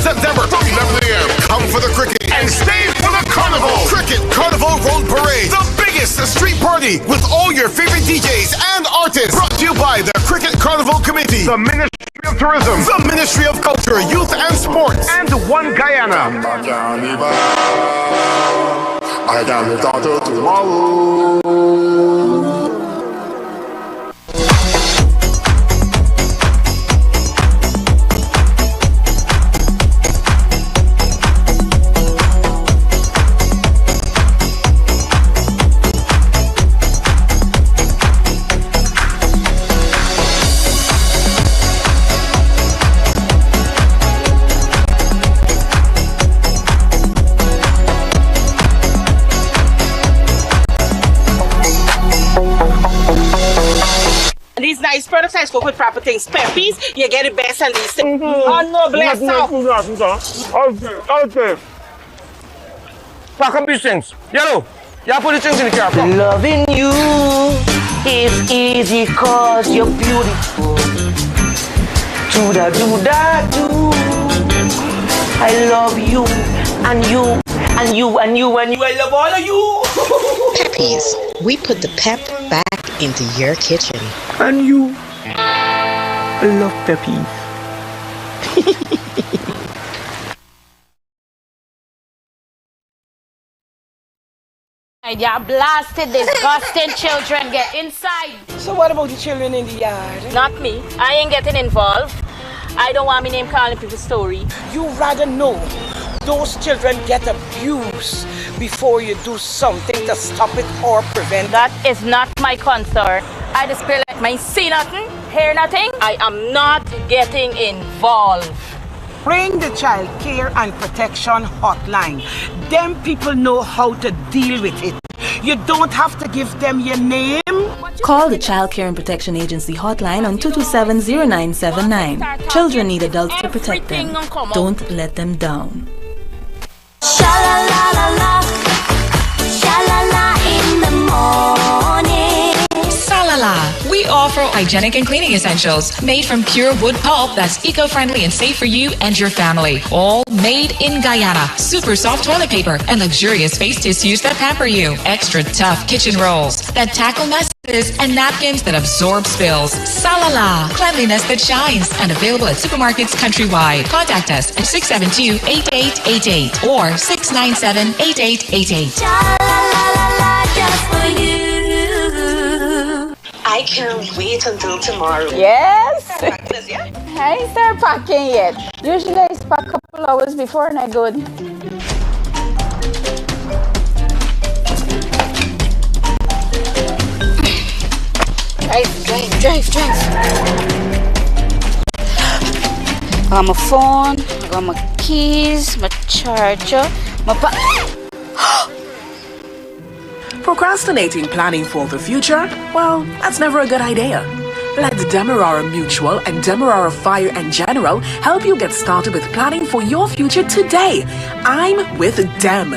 September from 11 a.m. Come for the cricket and stay for the carnival. Cricket Carnival Road Parade, the biggest street party with all your favorite DJs and artists. Brought to you by the Cricket Carnival Committee, the Ministry of Tourism, the Ministry of Culture, Youth and Sports, and One Guyana. I can live down till tomorrow. These nice products I spoke with proper things. Peppies, you get it best and these things. Oh no, bless up. Okay. Pack up these things. Yellow, you put the things in the car. Loving you is easy cause you're beautiful. Do-da-do-da-do. I love you and you and you and you and you. I love all of you. Peppies, we put the pep back into your kitchen. And you. I love Peppies. You blasted, disgusting children. Get inside. So what about the children in the yard? Not me. I ain't getting involved. I don't want my name calling people's story. You rather know those children get abused before you do something to stop it or prevent. That is not my concern. I just feel like I see nothing, hear nothing. I am not getting involved. Ring the Child Care and Protection Hotline. Them people know how to deal with it. You don't have to give them your name. Call the Child Care and Protection Agency hotline on 227-0979. Children need adults to protect them. Don't let them down. Sha-la-la-la-la, sha-la-la in the morning. Salala. We offer hygienic and cleaning essentials made from pure wood pulp that's eco-friendly and safe for you and your family. All made in Guyana. Super soft toilet paper and luxurious face tissues that pamper you. Extra tough kitchen rolls that tackle messes and napkins that absorb spills. Salala. Cleanliness that shines and available at supermarkets countrywide. Contact us at 672-8888 or 697-8888. Sha-la-la-la-la, just for you. I can't wait until tomorrow. Yes. I ain't start packing yet. Usually I pack a couple hours before and I go. Drive. I got my phone, I got my keys, my charger, my Procrastinating planning for the future? Well, that's never a good idea. Let Demerara Mutual and Demerara Fire and General help you get started with planning for your future today. I'm with Dem.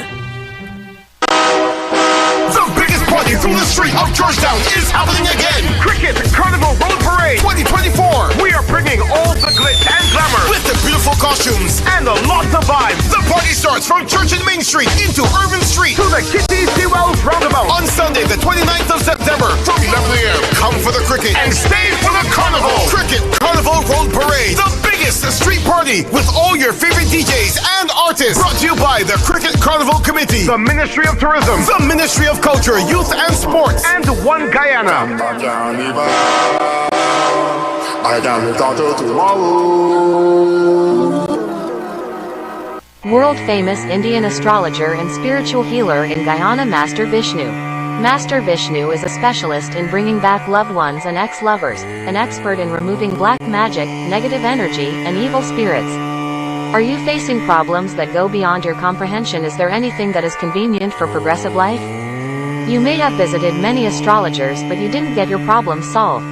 The biggest party through the street of Georgetown is happening again. Cricket Carnival Road Parade 2024. We are bringing all the glitz and glamour with the beautiful costumes and a lot of vibes. The party starts from Church and Main Street into Irvin Street to the Kitty Sewell's Roundabout on Sunday, the 29th of September from 11 a.m. Come for the cricket and stay for the carnival. Cricket Carnival Road Parade, the biggest street party with all your favorite DJs and artists. Brought to you by the Cricket Carnival Committee, the Ministry of Tourism, the Ministry of Culture, Youth and Sports, and One Guyana. I can live down till tomorrow. World-famous Indian astrologer and spiritual healer in Guyana, Master Vishnu. Master Vishnu is a specialist in bringing back loved ones and ex-lovers, an expert in removing black magic, negative energy, and evil spirits. Are you facing problems that go beyond your comprehension? Is there anything that is convenient for progressive life? You may have visited many astrologers, but you didn't get your problems solved.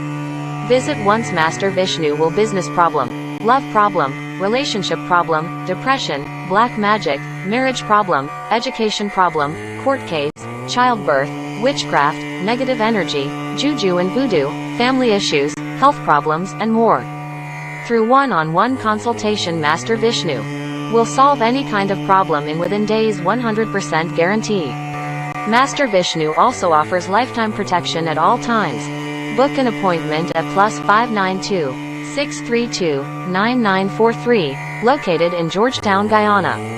Visit once. Master Vishnu will business problem, love problem, relationship problem, depression, black magic, marriage problem, education problem, court case, childbirth, witchcraft, negative energy, juju and voodoo, family issues, health problems, and more. Through one-on-one consultation, Master Vishnu Will solve any kind of problem in within days, 100% guarantee. Master Vishnu also offers lifetime protection at all times. Book an appointment at +592 632 9943, located in Georgetown, Guyana.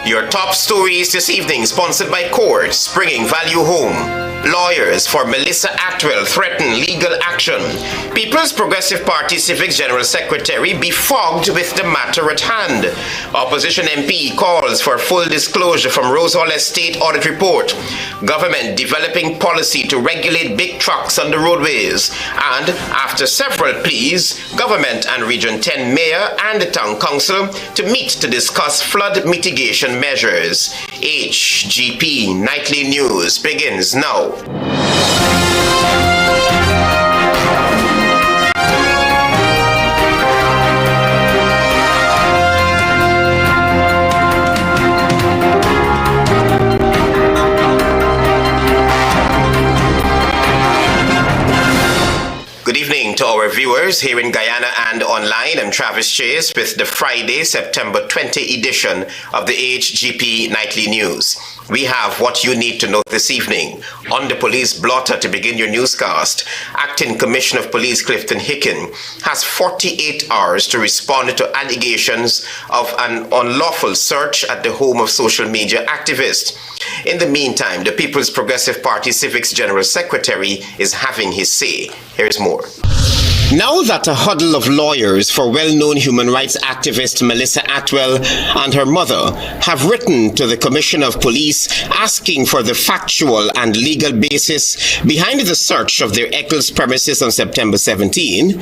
Your top stories this evening, sponsored by Courts, bringing value home. Lawyers for Melissa Atwell threaten legal action. People's Progressive Party Civics General Secretary befogged with the matter at hand. Opposition MP calls for full disclosure from Rose Hall Estate audit report. Government developing policy to regulate big trucks on the roadways. And after several pleas, Government and Region 10 Mayor and the Town Council to meet to discuss flood mitigation measures. HGP Nightly News begins now. Good evening to our viewers here in Guyana and online. I'm Travis Chase with the Friday, September 20 edition of the HGP Nightly News. We have what you need to know this evening. On the police blotter to begin your newscast, Acting Commissioner of Police Clifton Hicken has 48 hours to respond to allegations of an unlawful search at the home of social media activist. In the meantime, the People's Progressive Party Civics General Secretary is having his say. Here's more. Now that a huddle of lawyers for well-known human rights activist Melissa Atwell and her mother have written to the Commissioner of Police asking for the factual and legal basis behind the search of their Eccles premises on September 17,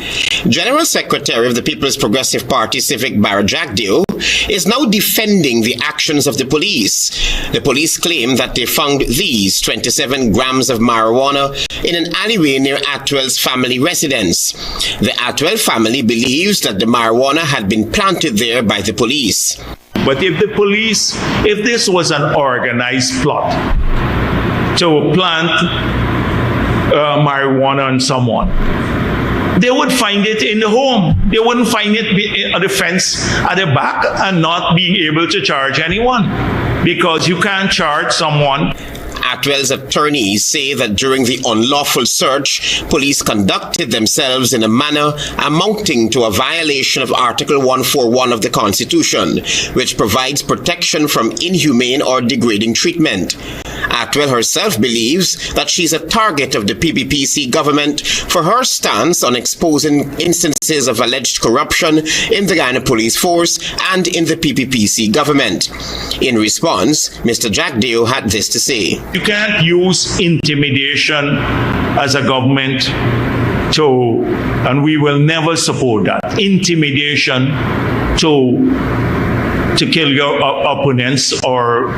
General Secretary of the People's Progressive Party Civic Barra Jagdeo is now defending the actions of the police. The police claim that they found these 27 grams of marijuana in an alleyway near Atwell's family residence. The Atwell family believes that the marijuana had been planted there by the police. But if this was an organized plot to plant marijuana on someone, they would find it in the home. They wouldn't find it at the fence at the back and not being able to charge anyone, because you can't charge someone. Atwell's attorneys say that during the unlawful search, police conducted themselves in a manner amounting to a violation of Article 141 of the Constitution, which provides protection from inhumane or degrading treatment. Atwell herself believes that she's a target of the PPPC government for her stance on exposing instances of alleged corruption in the Guyana Police Force and in the PPPC government. In response, Mr. Jagdeo had this to say. You can't use intimidation as a government and we will never support that. Intimidation to kill your opponents, or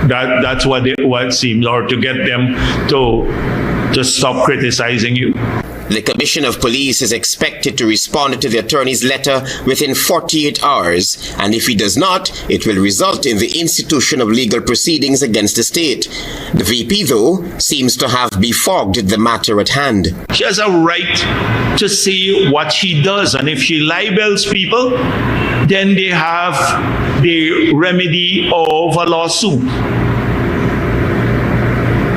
that's what it seems, or to get them to stop criticizing you. The Commissioner of Police is expected to respond to the attorney's letter within 48 hours, and if he does not, it will result in the institution of legal proceedings against the state. The VP, though, seems to have befogged the matter at hand. She has a right to say what she does, and if she libels people, then they have the remedy of a lawsuit.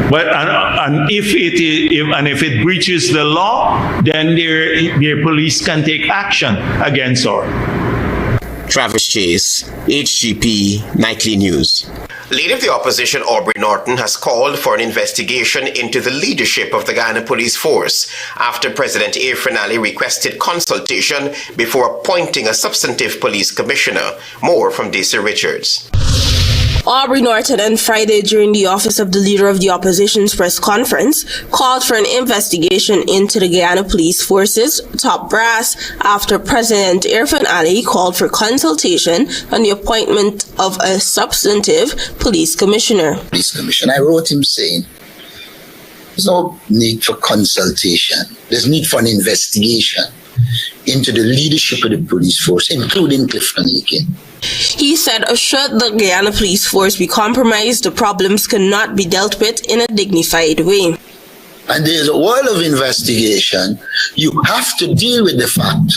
But and if it breaches the law, then their police can take action against her. Travis Chase, HGP Nightly News. Leader of the opposition Aubrey Norton has called for an investigation into the leadership of the Guyana Police Force after President Efren Ali requested consultation before appointing a substantive police commissioner. More from DC Richards. Aubrey Norton on Friday during the office of the Leader of the Opposition's press conference called for an investigation into the Guyana Police Force's top brass after President Irfan Ali called for consultation on the appointment of a substantive police commissioner. Police commissioner, I wrote him saying, there's no need for consultation. There's need for an investigation into the leadership of the police force, including Clifton Lakin. He said, should the Guyana Police Force be compromised, the problems cannot be dealt with in a dignified way. And there's a world of investigation. You have to deal with the fact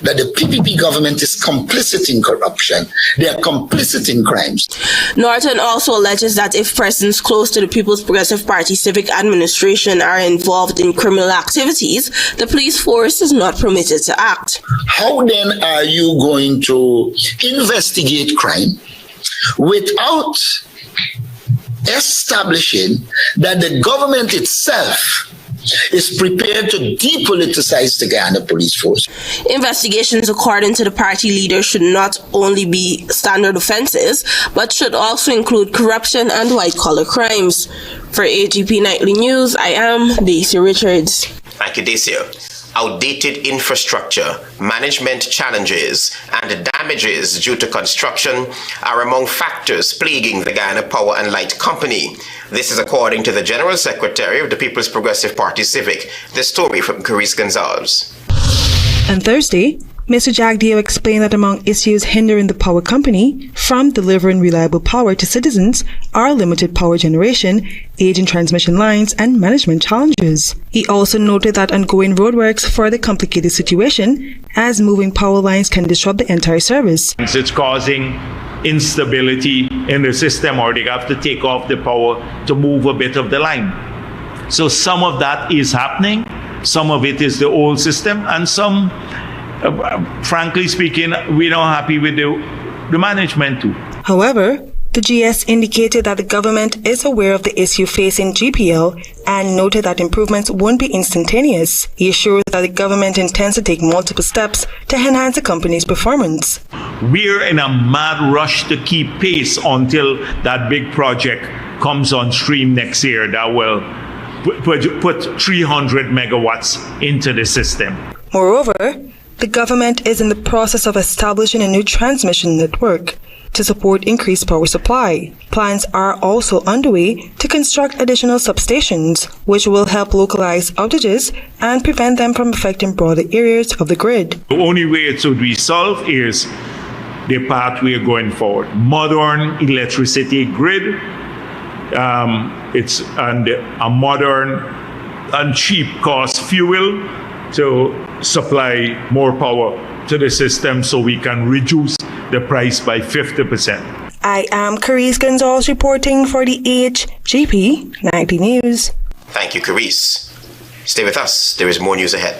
that the PPP government is complicit in corruption. They are complicit in crimes. Norton also alleges that if persons close to the People's Progressive Party civic administration are involved in criminal activities, the police force is not permitted to act. How then are you going to investigate crime without establishing that the government itself is prepared to depoliticize the Guyana police force? Investigations, according to the party leader, should not only be standard offenses, but should also include corruption and white-collar crimes. For HGP Nightly News, I am Daisy Richards. Thank you, Daisy. Outdated infrastructure, management challenges, and damages due to construction are among factors plaguing the Guyana Power and Light Company. This is according to the General Secretary of the People's Progressive Party Civic. The story from Carice Gonzalez. On Thursday, Mr. Jagdeo explained that among issues hindering the power company from delivering reliable power to citizens are limited power generation, aging transmission lines, and management challenges. He also noted that ongoing roadworks further complicate the situation, as moving power lines can disrupt the entire service. It's causing instability in the system, or they have to take off the power to move a bit of the line. So some of that is happening. Some of it is the old system, and some, frankly speaking, we're not happy with the management too. However, the GS indicated that the government is aware of the issue facing GPL and noted that improvements won't be instantaneous. He assured that the government intends to take multiple steps to enhance the company's performance. We're in a mad rush to keep pace until that big project comes on stream next year that will put 300 megawatts into the system. Moreover, the government is in the process of establishing a new transmission network to support increased power supply. Plans are also underway to construct additional substations, which will help localize outages and prevent them from affecting broader areas of the grid. The only way it should be solved is the path we are going forward. Modern electricity grid, it's a modern and cheap cost fuel to supply more power to the system so we can reduce the price by 50%. I am Carice Gonzalez reporting for the HGP Nightly News. Thank you, Carice. Stay with us. There is more news ahead.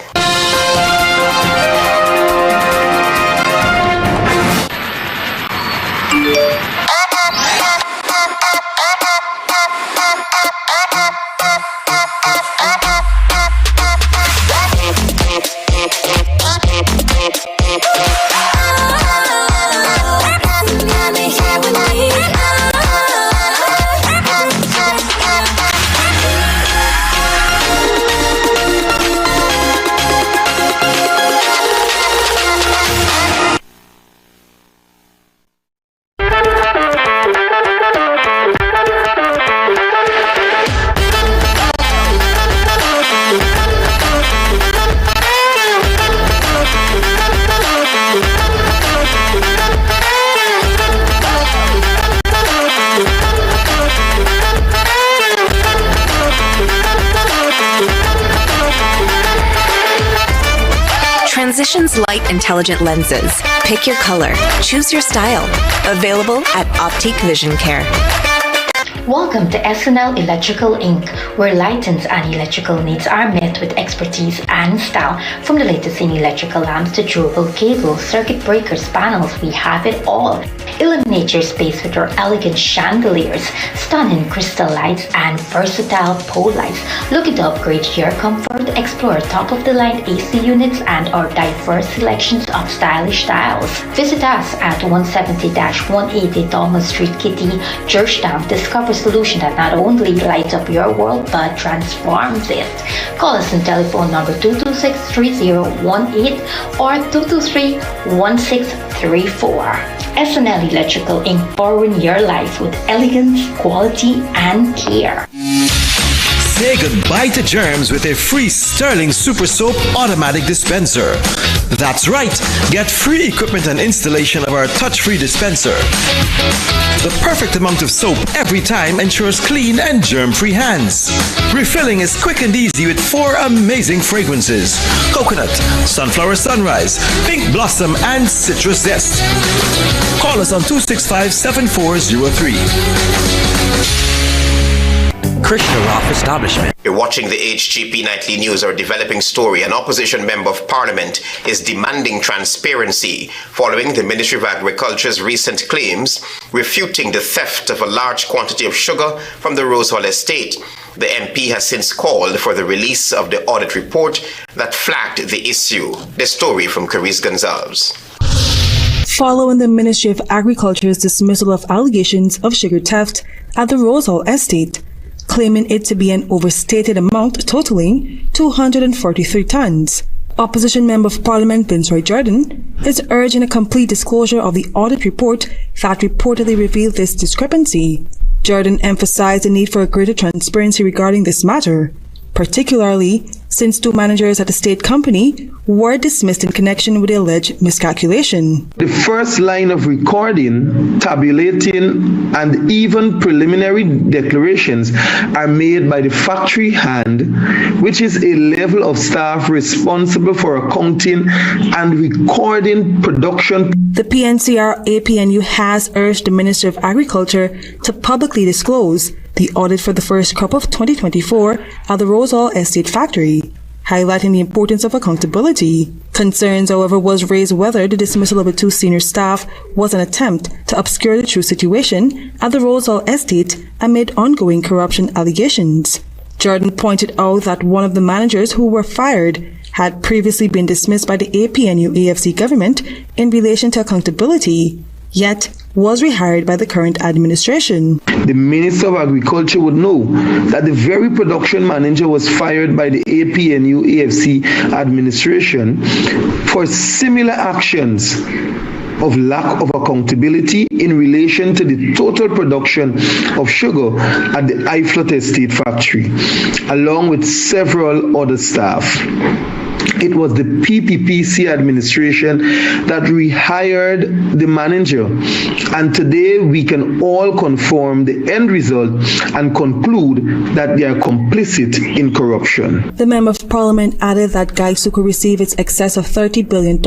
Transitions Light Intelligent Lenses. Pick your color. Choose your style. Available at Optique Vision Care. Welcome to SNL Electrical Inc., where lighting's and electrical needs are met with expertise and style. From the latest in electrical lamps to durable cables, circuit breakers, panels, we have it all. Illuminate your space with our elegant chandeliers, stunning crystal lights, and versatile pole lights. Looking to upgrade your comfort? Explore top-of-the-line AC units and our diverse selections of stylish styles. Visit us at 170-180 Dolman Street, Kitty, Georgetown. Discover a solution that not only lights up your world but transforms it. Call us on telephone number 226-3018 or 223-1634. SNL Electrical Inc. powering your life with elegance, quality, and care. Say goodbye to germs with a free Sterling Super Soap automatic dispenser. That's right, get free equipment and installation of our touch-free dispenser. The perfect amount of soap every time ensures clean and germ-free hands. Refilling is quick and easy with 4 amazing fragrances: coconut, sunflower sunrise, pink blossom, and citrus zest. Call us on 265-7403. Krishna Rock Establishment. You're watching the HGP Nightly News. Our developing story: an opposition member of parliament is demanding transparency following the Ministry of Agriculture's recent claims refuting the theft of a large quantity of sugar from the Rose Hall estate. The MP has since called for the release of the audit report that flagged the issue. The story from Carice Gonzalez. Following the Ministry of Agriculture's dismissal of allegations of sugar theft at the Rose Hall estate, claiming it to be an overstated amount totaling 243 tons. Opposition Member of Parliament Vince Roy Jordan is urging a complete disclosure of the audit report that reportedly revealed this discrepancy. Jordan emphasized the need for a greater transparency regarding this matter, particularly since 2 managers at the state company were dismissed in connection with the alleged miscalculation. The first line of recording, tabulating, and even preliminary declarations are made by the factory hand, which is a level of staff responsible for accounting and recording production. The PNCR APNU has urged the Minister of Agriculture to publicly disclose the audit for the first crop of 2024 at the Rose Hall Estate factory, highlighting the importance of accountability. Concerns, however, was raised whether the dismissal of the 2 senior staff was an attempt to obscure the true situation at the Rose Hall Estate amid ongoing corruption allegations. Jordan pointed out that one of the managers who were fired had previously been dismissed by the APNU AFC government in relation to accountability, yet was rehired by the current administration. The Minister of Agriculture would know that the very production manager was fired by the APNU AFC administration for similar actions of lack of accountability in relation to the total production of sugar at the Iflot Estate factory, along with several other staff. It was the PPPC administration that rehired the manager, and today we can all confirm the end result and conclude that they are complicit in corruption. The Member of Parliament added that Guyana received its excess of $30 billion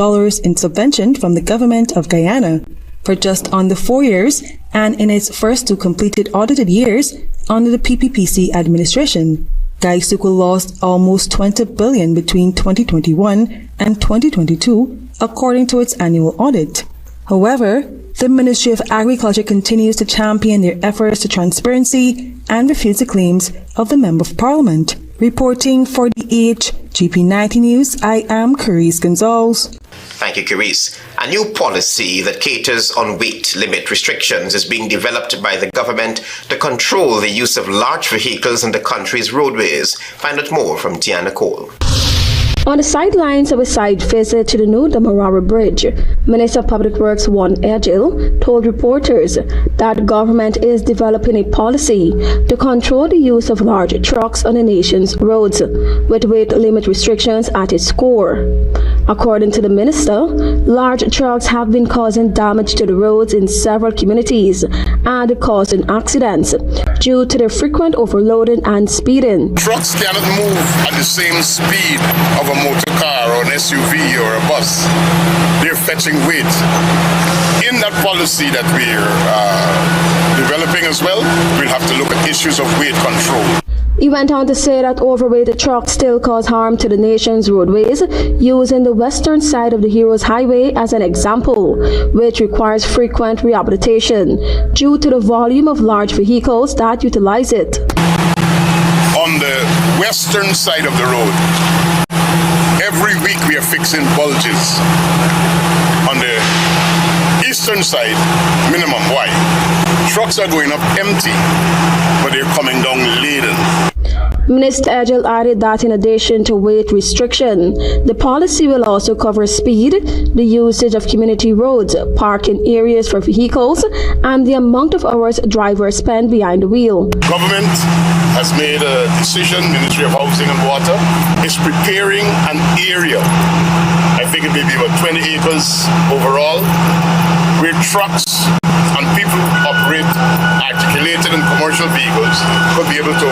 in subvention from the government of Guyana for just under 4 years, and in its first 2 completed audited years under the PPPC administration. Guyana lost almost $20 billion between 2021 and 2022, according to its annual audit. However, the Ministry of Agriculture continues to champion their efforts to transparency and refutes the claims of the Member of Parliament. Reporting for the HGP Nightly News, I am Carice Gonzalez. Thank you, Carice. A new policy that caters on weight limit restrictions is being developed by the government to control the use of large vehicles on the country's roadways. Find out more from Tiana Cole. On the sidelines of a site visit to the new Demerara Bridge, Minister of Public Works Warren Edgell told reporters that the government is developing a policy to control the use of large trucks on the nation's roads, with weight limit restrictions at its core. According to the minister, large trucks have been causing damage to the roads in several communities and causing accidents due to their frequent overloading and speeding. Trucks cannot move at the same speed of a motor car or an SUV or a bus. They're fetching weight. In that policy that we're developing as well, we'll have to look at issues of weight control. He went on to say that overweighted trucks still cause harm to the nation's roadways, using the western side of the Heroes Highway as an example, which requires frequent rehabilitation due to the volume of large vehicles that utilize it. On the western side of the road, every week we are fixing bulges. On the eastern side, minimum. Why? Trucks are going up empty, but they're coming down laden. Minister Agil added that in addition to weight restriction, the policy will also cover speed, the usage of community roads, parking areas for vehicles, and the amount of hours drivers spend behind the wheel. Government has made a decision, Ministry of Housing and Water is preparing an area, I think it may be about 20 acres overall, where trucks and people who operate articulated and commercial vehicles could be able to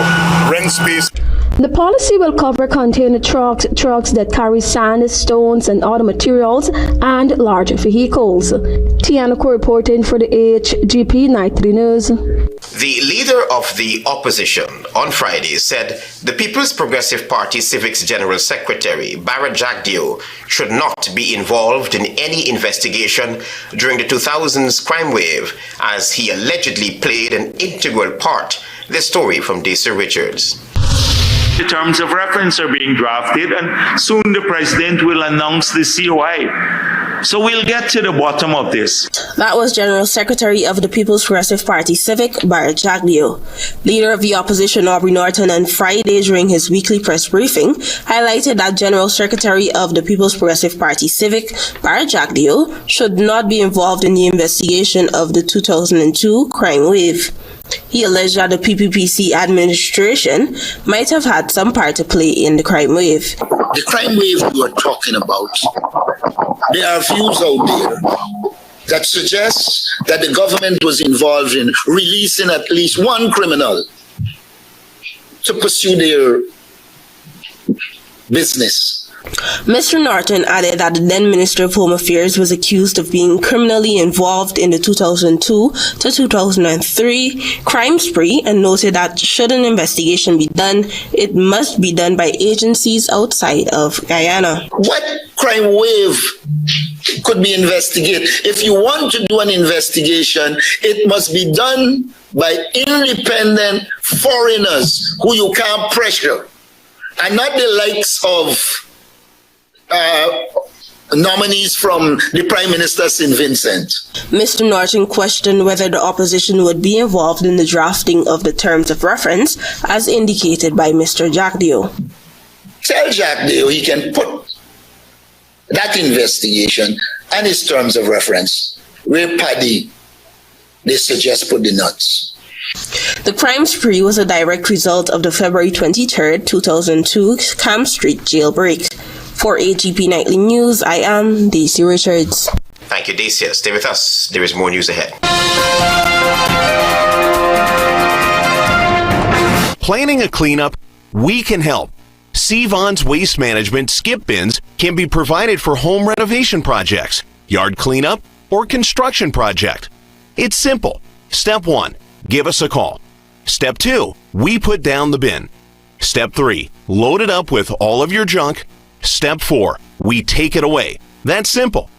rent space. The policy will cover container trucks that carry sand, stones, and other materials, and large vehicles. Tianako reporting for the HGP Nightly News. The leader of the opposition on Friday said the People's Progressive Party Civics General Secretary, Barra Jagdeo, should not be involved in any investigation during the 2000s crime wave, as he allegedly played an integral part. This story from Daisy Richards. The terms of reference are being drafted, and soon the president will announce the COI. So we'll get to the bottom of this. That was General Secretary of the People's Progressive Party Civic, Barra Jagdeo. Leader of the opposition, Aubrey Norton, on Friday during his weekly press briefing, highlighted that General Secretary of the People's Progressive Party Civic, Barra Jagdeo, should not be involved in the investigation of the 2002 crime wave. He alleged that the PPPC administration might have had some part to play in the crime wave. The crime wave you are talking about, there are views out there that suggest that the government was involved in releasing at least one criminal to pursue their business. Mr. Norton added that the then Minister of Home Affairs was accused of being criminally involved in the 2002 to 2003 crime spree, and noted that should an investigation be done, it must be done by agencies outside of Guyana. What crime wave could be investigated? If you want to do an investigation, it must be done by independent foreigners who you can't pressure, and not the likes of nominees from the Prime Minister St. Vincent. Mr. Norton questioned whether the opposition would be involved in the drafting of the terms of reference, as indicated by Mr. Jagdeo. Tell Jagdeo he can put that investigation and his terms of reference where Paddy, they suggest, put the nuts. The crime spree was a direct result of the February 23, 2002 Camp Street jailbreak. For HGP Nightly News, I am Daisy Richards. Thank you, Daisy. Stay with us. There is more news ahead. Planning a cleanup? We can help. Sevon's Waste Management skip bins can be provided for home renovation projects, yard cleanup, or construction project. It's simple. Step 1, give us a call. Step 2, we put down the bin. Step 3, load it up with all of your junk. Step 4, we take it away. That's simple.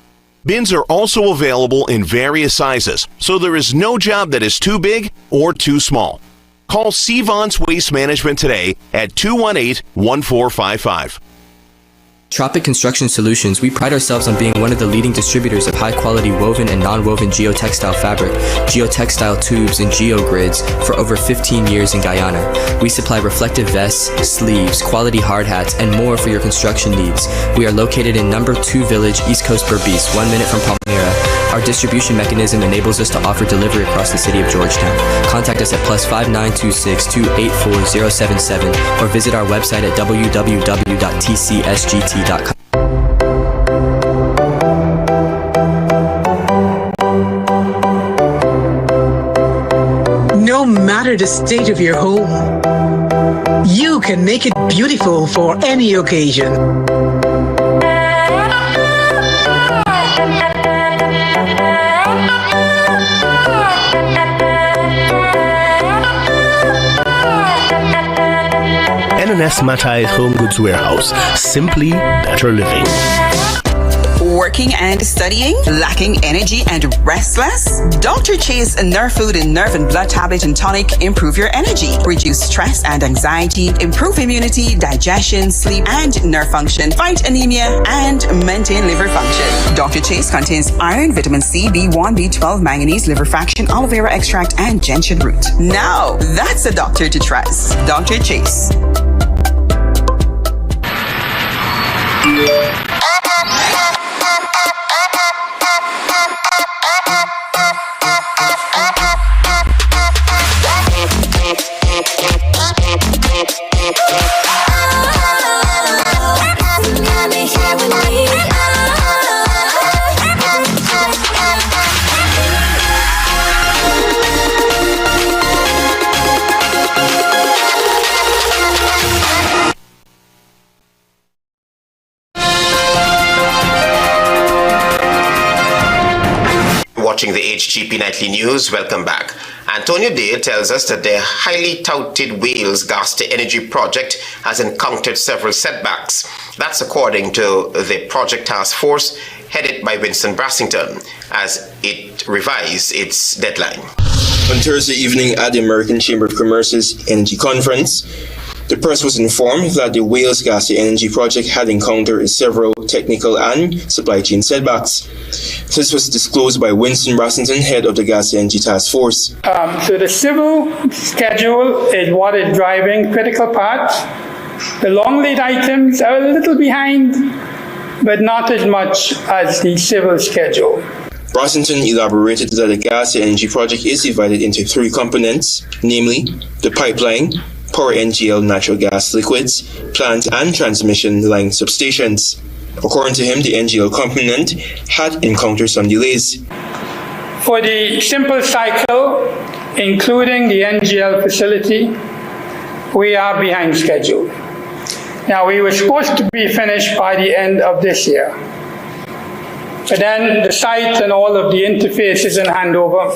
Bins are also available in various sizes, so there is no job that is too big or too small. Call Sevon's Waste Management today at 218-1455. Tropic Construction Solutions, we pride ourselves on being one of the leading distributors of high-quality woven and non-woven geotextile fabric, geotextile tubes, and geogrids for over 15 years in Guyana. We supply reflective vests, sleeves, quality hard hats, and more for your construction needs. We are located in No. 2 Village, East Coast Berbice, 1 minute from Palmyra. Our distribution mechanism enables us to offer delivery across the city of Georgetown. Contact us at +5926-284-077 or visit our website at www.tcsgt.com. No matter the state of your home, you can make it beautiful for any occasion. S. Mattai's Home Goods Warehouse. Simply better living. Working and studying? Lacking energy and restless? Dr. Chase Nerve Food and Nerve and Blood Tablet and Tonic improve your energy, reduce stress and anxiety, improve immunity, digestion, sleep, and nerve function, fight anemia, and maintain liver function. Dr. Chase contains iron, vitamin C, B1, B12, manganese, liver fraction, aloe vera extract, and gentian root. Now, that's a doctor to trust. Dr. Chase. Watching the HGP Nightly News, welcome back. Antonio Day tells us that the highly touted Wales gas-to-energy project has encountered several setbacks. That's according to the project task force headed by Winston Brassington as it revised its deadline. On Thursday evening at the American Chamber of Commerce's Energy Conference, the press was informed that the Wales gas-to-energy project had encountered several technical and supply chain setbacks. This was disclosed by Winston Brassington, head of the gas-to-energy task force. So the civil schedule is what is driving critical parts. The long lead items are a little behind, but not as much as the civil schedule. Brassington elaborated that the gas-to-energy project is divided into three components, namely the pipeline, Power NGL natural gas liquids, plant and transmission line substations. According to him, the NGL component had encountered some delays. For the simple cycle, including the NGL facility, we are behind schedule. Now, we were supposed to be finished by the end of this year. But then the site and all of the interfaces and handover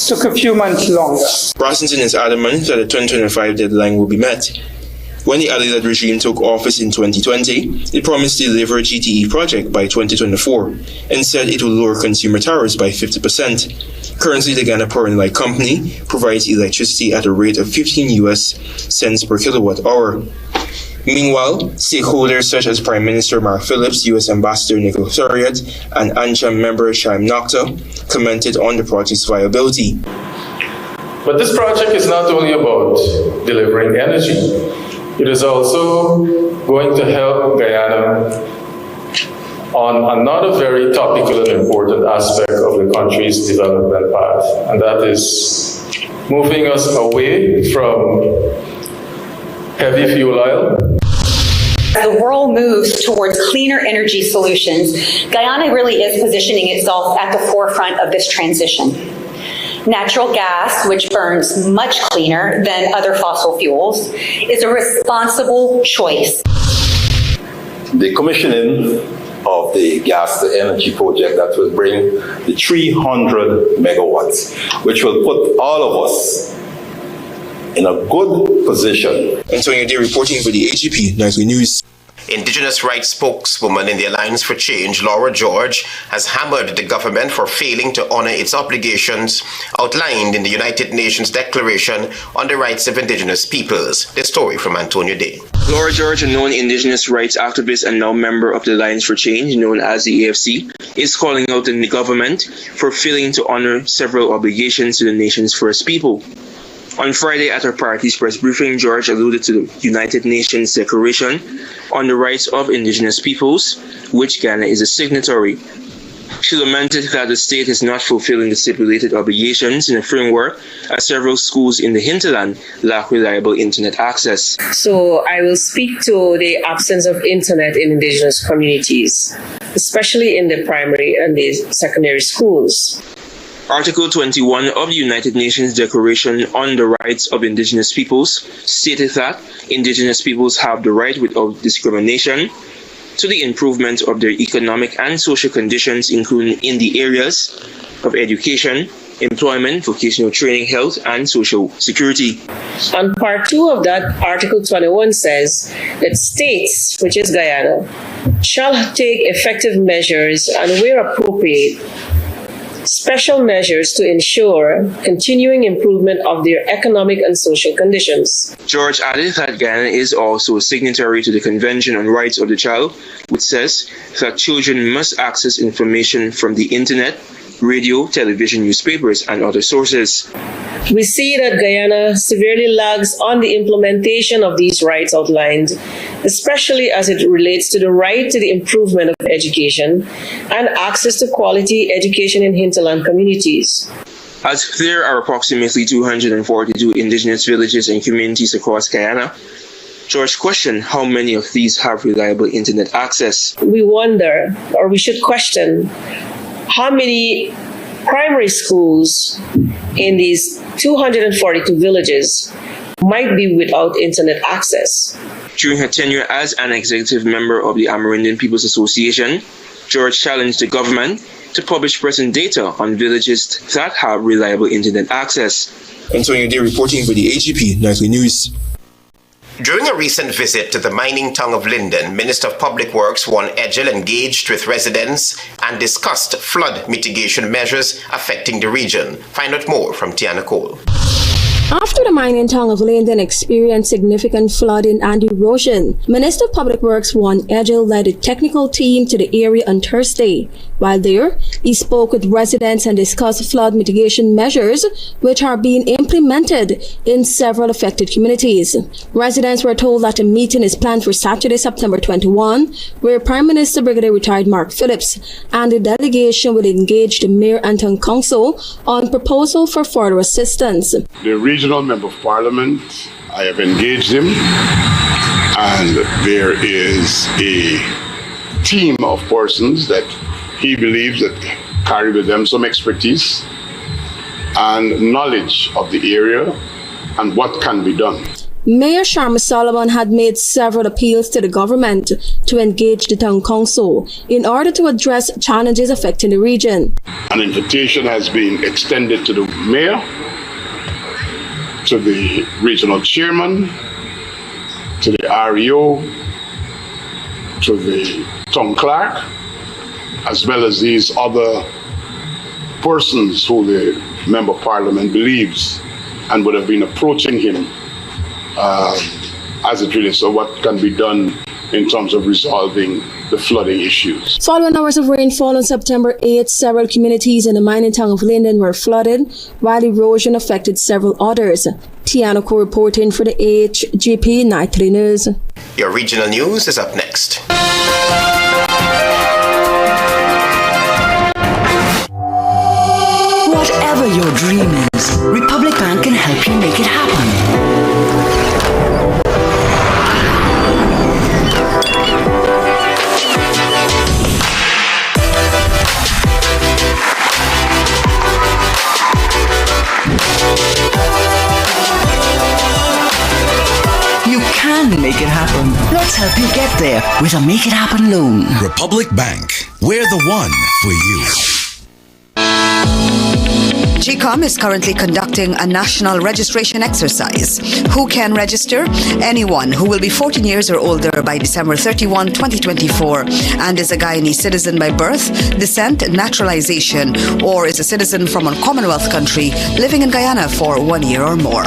took a few months longer. Brassington is adamant that the 2025 deadline will be met. When the Adelaide regime took office in 2020, it promised to deliver a GTE project by 2024 and said it will lower consumer tariffs by 50%. Currently, the Guyana Power and Light Company provides electricity at a rate of 15 US cents per kilowatt hour. Meanwhile, stakeholders such as Prime Minister Mark Phillips, U.S. Ambassador Nicholas Surriott, and ANCHAM member Shaim Nokta commented on the project's viability. But this project is not only about delivering energy. It is also going to help Guyana on another very topical and important aspect of the country's development path, and that is moving us away from heavy fuel oil. As the world moves towards cleaner energy solutions, Guyana really is positioning itself at the forefront of this transition. Natural gas, which burns much cleaner than other fossil fuels, is a responsible choice. The commissioning of the gas to energy project that will bring the 300 megawatts, which will put all of us in a good position. Antonio Day reporting for the HGP Nightly News. Indigenous rights spokeswoman in the Alliance for Change, Laura George, has hammered the government for failing to honor its obligations outlined in the United Nations Declaration on the Rights of Indigenous Peoples. The story from Antonio Day. Laura George, a known Indigenous rights activist and now member of the Alliance for Change, known as the AFC, is calling out on the government for failing to honor several obligations to the nation's First People. On Friday at her party's press briefing, George alluded to the United Nations Declaration on the Rights of Indigenous Peoples, which Ghana is a signatory. She lamented that the state is not fulfilling the stipulated obligations in the framework, as several schools in the hinterland lack reliable internet access. So I will speak to the absence of internet in Indigenous communities, especially in the primary and the secondary schools. Article 21 of the United Nations Declaration on the Rights of Indigenous Peoples stated that Indigenous peoples have the right without discrimination to the improvement of their economic and social conditions, including in the areas of education, employment, vocational training, health, and social security. And part 2 of that, Article 21 says that states, which is Guyana, shall take effective measures and, where appropriate, special measures to ensure continuing improvement of their economic and social conditions. George added that Guyana is also a signatory to the Convention on Rights of the Child, which says that children must access information from the internet, radio, television, newspapers, and other sources. We see that Guyana severely lags on the implementation of these rights outlined, especially as it relates to the right to the improvement of education and access to quality education in hinterland communities. As there are approximately 242 indigenous villages and communities across Guyana, George questioned how many of these have reliable internet access. We wonder, or we should question, how many primary schools in these 242 villages might be without internet access. During her tenure as an executive member of the Amerindian People's Association, George challenged the government to publish present data on villages that have reliable internet access. Antonio Day reporting for the HGP Nightly News. During a recent visit to the mining town of Linden, Minister of Public Works Juan Edgel engaged with residents and discussed flood mitigation measures affecting the region. Find out more from Tiana Cole. After the mining town of Linden experienced significant flooding and erosion, Minister of Public Works Juan Edgel led a technical team to the area on Thursday. While there, he spoke with residents and discussed flood mitigation measures which are being implemented in several affected communities. Residents were told that a meeting is planned for Saturday, September 21, where Prime Minister Brigadier Retired Mark Phillips and the delegation will engage the Mayor and Town Council on proposal for further assistance. The regional member of parliament, I have engaged him, and there is a team of persons that he believes that carry with them some expertise and knowledge of the area and what can be done. Mayor Sharma Solomon had made several appeals to the government to engage the town council in order to address challenges affecting the region. An invitation has been extended to the mayor, to the regional chairman, to the REO, to the town clerk, as well as these other persons who the member of parliament believes and would have been approaching him as it relates to what can be done in terms of resolving the flooding issues. Following hours of rainfall on September 8, several communities in the mining town of Linden were flooded, while erosion affected several others. Tiana Co reporting for the HGP Nightly News. Your regional news is up next. Whatever your dream is, Republic Bank can help you make it happen. You can make it happen. Let's help you get there with a Make It Happen loan. Republic Bank. We're the one for you. GCOM is currently conducting a national registration exercise. Who can register? Anyone who will be 14 years or older by December 31, 2024 and is a Guyanese citizen by birth, descent, naturalization, or is a citizen from a Commonwealth country living in Guyana for 1 year or more.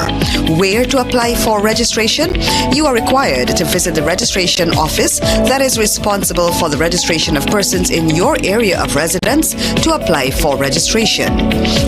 Where to apply for registration? You are required to visit the registration office that is responsible for the registration of persons in your area of residence to apply for registration.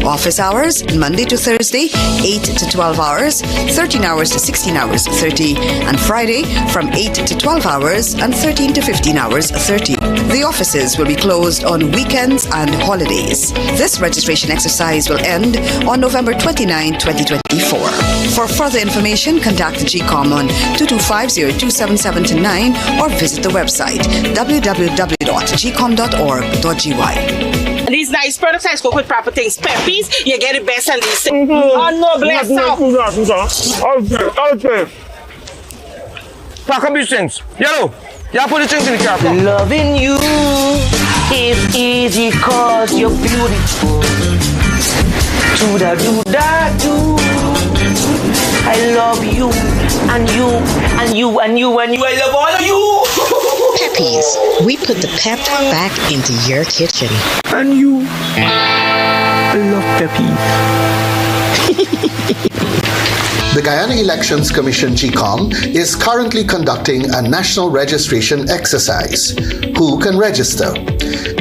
Office hours, Monday to Thursday, 8 to 12 hours, 13 hours to 16 hours 30, and Friday from 8 to 12 hours and 13 to 15 hours 30. The offices will be closed on weekends and holidays. This registration exercise will end on November 29, 2024. For further information, contact GCOM on 225-027729 or visit the website www.gcom.org.gy. These nice prototypes go with proper things. Peppies, you get the best and these things. Oh no, bless Okay. Pack up your things. Yellow, you put the things in the car. Loving you is easy cause you're beautiful. do-da-do-da-do. I love you, and you, and you, and you, and you. I love all of you. Peppies, we put the pep back into your kitchen. And you. I love Peppies. The Guyana Elections Commission GCOM is currently conducting a national registration exercise. Who can register?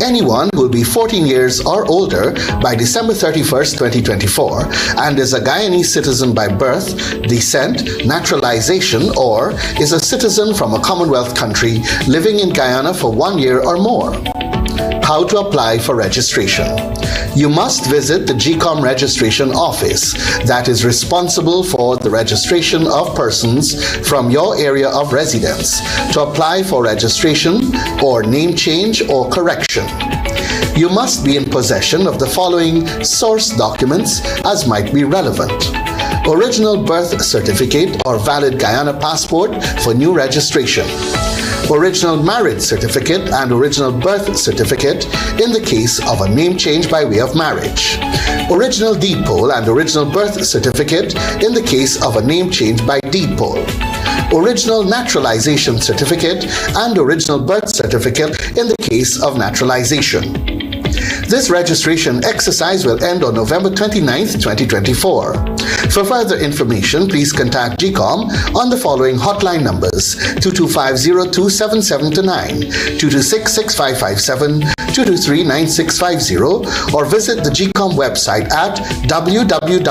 Anyone who will be 14 years or older by December 31st, 2024 and is a Guyanese citizen by birth, descent, naturalization, or is a citizen from a Commonwealth country living in Guyana for 1 year or more. How to apply for registration. You must visit the GCOM registration office that is responsible for the registration of persons from your area of residence to apply for registration or name change or correction. You must be in possession of the following source documents as might be relevant. Original birth certificate or valid Guyana passport for new registration. Original marriage certificate and original birth certificate in the case of a name change by way of marriage. Original deed poll and original birth certificate in the case of a name change by deed poll. Original naturalization certificate and original birth certificate in the case of naturalization. This registration exercise will end on November 29th, 2024. For further information, please contact GCOM on the following hotline numbers: 225-027729, 226-6557, 223-9650, or visit the GCOM website at www.gcom.org.gy.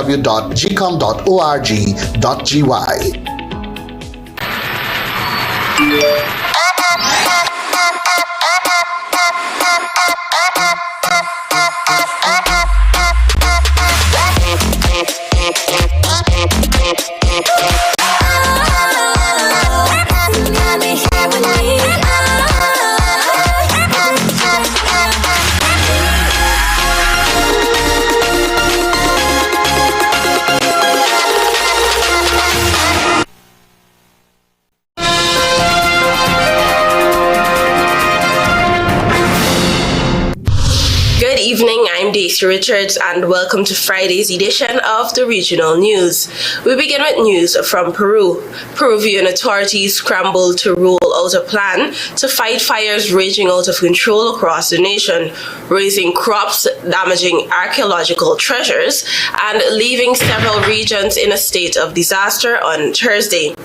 I'm Daisy Richards and welcome to Friday's edition of the Regional News. We begin with news from Peru. Peruvian authorities scrambled to roll out a plan to fight fires raging out of control across the nation, raising crops, damaging archaeological treasures, and leaving several regions in a state of disaster on Thursday.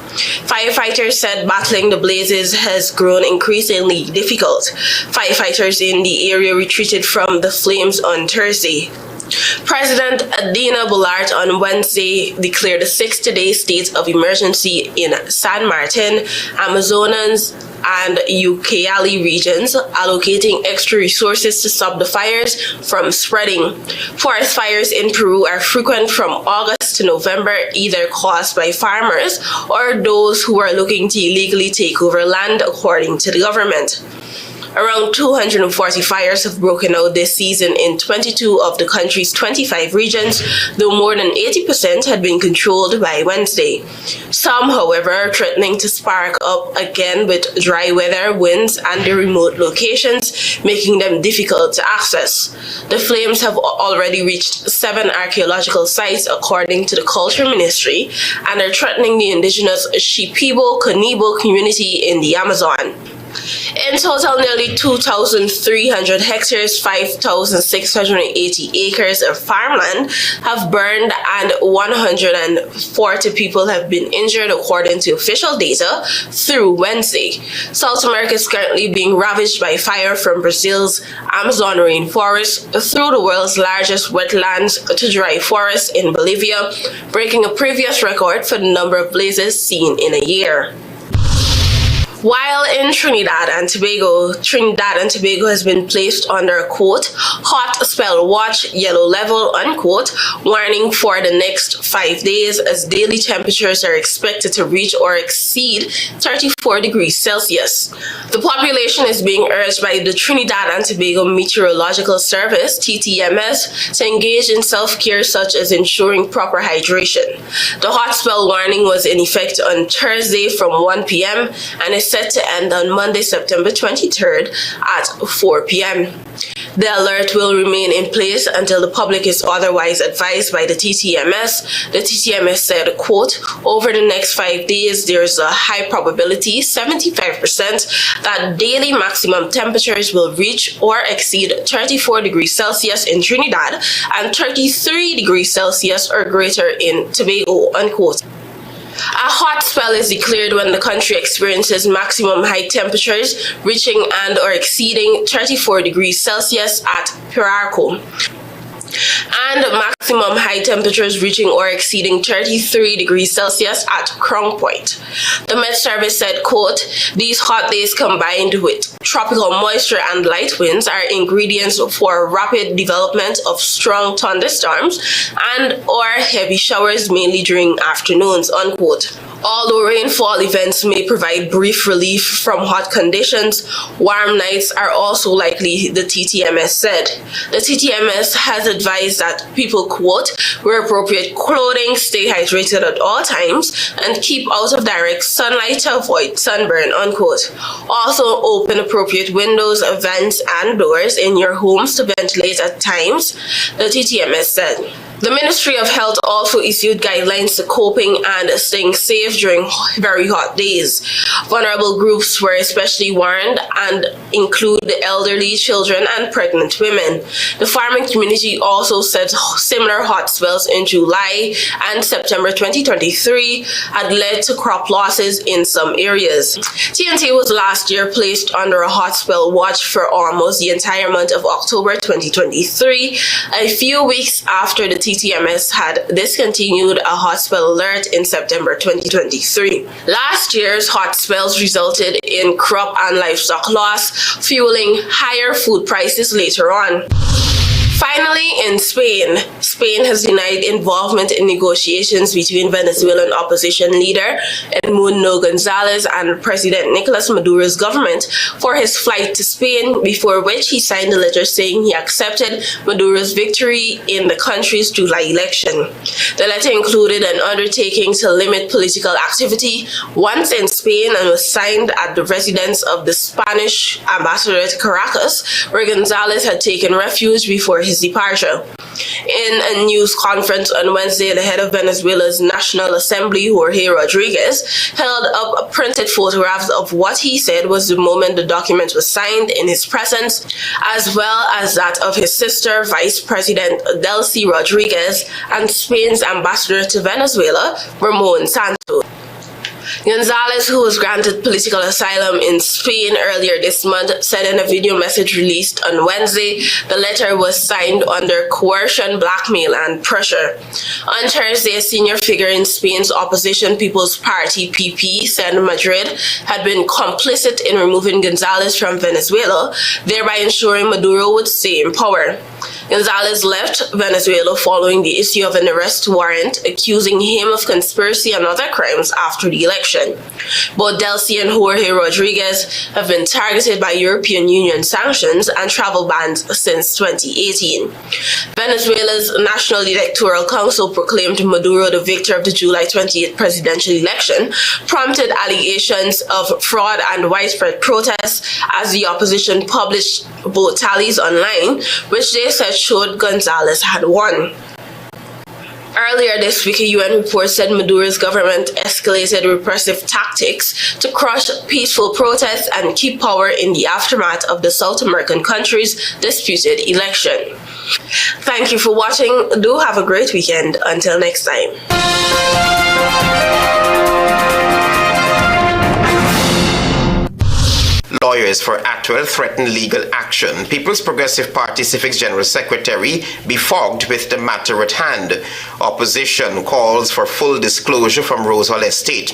Firefighters said battling the blazes has grown increasingly difficult. Firefighters in the area retreated from the flames on Thursday. President Dina Boluarte on Wednesday declared a 60-day state of emergency in San Martin, Amazonas, and Ucayali regions, allocating extra resources to stop the fires from spreading. Forest fires in Peru are frequent from August to November, either caused by farmers or those who are looking to illegally take over land, according to the government. Around 240 fires have broken out this season in 22 of the country's 25 regions, though more than 80% had been controlled by Wednesday. Some, however, are threatening to spark up again with dry weather, winds, and the remote locations, making them difficult to access. The flames have already reached 7 archaeological sites, according to the Culture Ministry, and are threatening the indigenous Shipibo Carnival community in the Amazon. In total, nearly 2,300 hectares, 5,680 acres of farmland have burned and 140 people have been injured, according to official data through Wednesday. South America is currently being ravaged by fire from Brazil's Amazon rainforest through the world's largest wetlands to dry forests in Bolivia, breaking a previous record for the number of blazes seen in a year. While in Trinidad and Tobago has been placed under a, quote, hot spell watch, yellow level, unquote, warning for the next 5 days as daily temperatures are expected to reach or exceed 34 degrees Celsius. The population is being urged by the Trinidad and Tobago Meteorological Service, TTMS, to engage in self-care such as ensuring proper hydration. The hot spell warning was in effect on Thursday from 1 p.m. and is set to end on Monday, September 23rd at 4 p.m. The alert will remain in place until the public is otherwise advised by the TTMS. The TTMS said, quote, over the next 5 days, there is a high probability, 75%, that daily maximum temperatures will reach or exceed 34 degrees Celsius in Trinidad and 33 degrees Celsius or greater in Tobago, unquote. A hot spell is declared when the country experiences maximum high temperatures reaching and or exceeding 34 degrees Celsius at Peru, and maximum high temperatures reaching or exceeding 33 degrees Celsius at Crown Point. The Met Service said, quote, these hot days combined with tropical moisture and light winds are ingredients for rapid development of strong thunderstorms and or heavy showers mainly during afternoons, unquote. Although rainfall events may provide brief relief from hot conditions, warm nights are also likely, the TTMS said. The TTMS has advised that people, quote, wear appropriate clothing, stay hydrated at all times, and keep out of direct sunlight to avoid sunburn, unquote. Also open appropriate windows, vents, and doors in your homes to ventilate at times, the TTMS said. The Ministry of Health also issued guidelines to coping and staying safe during very hot days. Vulnerable groups were especially warned and include the elderly, children, and pregnant women. The farming community also said similar hot spells in July and September 2023 had led to crop losses in some areas. TNT was last year placed under a hot spell watch for almost the entire month of October 2023, a few weeks after the TTMS had discontinued a hot spell alert in September 2023. Last year's hot spells resulted in crop and livestock loss, fueling higher food prices later on. Finally, in Spain has denied involvement in negotiations between Venezuelan opposition leader Edmundo Gonzalez and President Nicolas Maduro's government for his flight to Spain, before which he signed a letter saying he accepted Maduro's victory in the country's July election. The letter included an undertaking to limit political activity once in Spain and was signed at the residence of the Spanish ambassador to Caracas, where Gonzalez had taken refuge before his departure. In a news conference on Wednesday, the head of Venezuela's National Assembly, Jorge Rodriguez, held up printed photographs of what he said was the moment the document was signed in his presence, as well as that of his sister, Vice President Delcy Rodriguez, and Spain's ambassador to Venezuela, Ramon Santos. Gonzalez, who was granted political asylum in Spain earlier this month, said in a video message released on Wednesday the letter was signed under coercion, blackmail, and pressure. On Thursday, a senior figure in Spain's opposition People's Party, PP, said Madrid had been complicit in removing Gonzalez from Venezuela, thereby ensuring Maduro would stay in power. Gonzalez left Venezuela following the issue of an arrest warrant accusing him of conspiracy and other crimes after the election. Both Delcy and Jorge Rodriguez have been targeted by European Union sanctions and travel bans since 2018. Venezuela's National Electoral Council proclaimed Maduro the victor of the July 28th presidential election, prompted allegations of fraud and widespread protests as the opposition published vote tallies online, which they said showed Gonzalez had won. Earlier this week, a UN report said Maduro's government escalated repressive tactics to crush peaceful protests and keep power in the aftermath of the South American country's disputed election. Thank you for watching. Do have a great weekend. Until next time. Lawyers for Atwell threaten legal action. People's Progressive Party Civics General Secretary befogged with the matter at hand. Opposition calls for full disclosure from Rosewell Estate.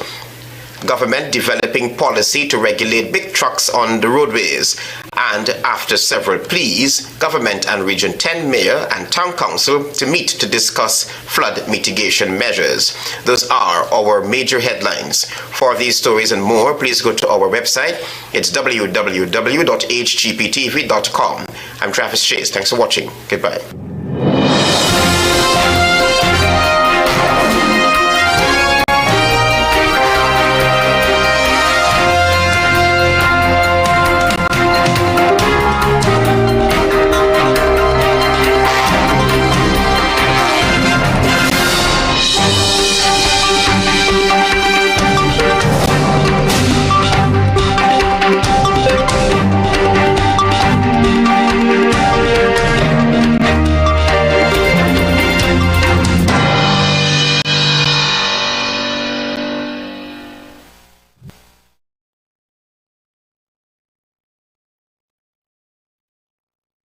Government developing policy to regulate big trucks on the roadways. And after several pleas, Government and Region 10 Mayor and Town Council to meet to discuss flood mitigation measures. Those are our major headlines. For these stories and more, please go to our website. It's www.hgptv.com. I'm Travis Chase. Thanks for watching. Goodbye.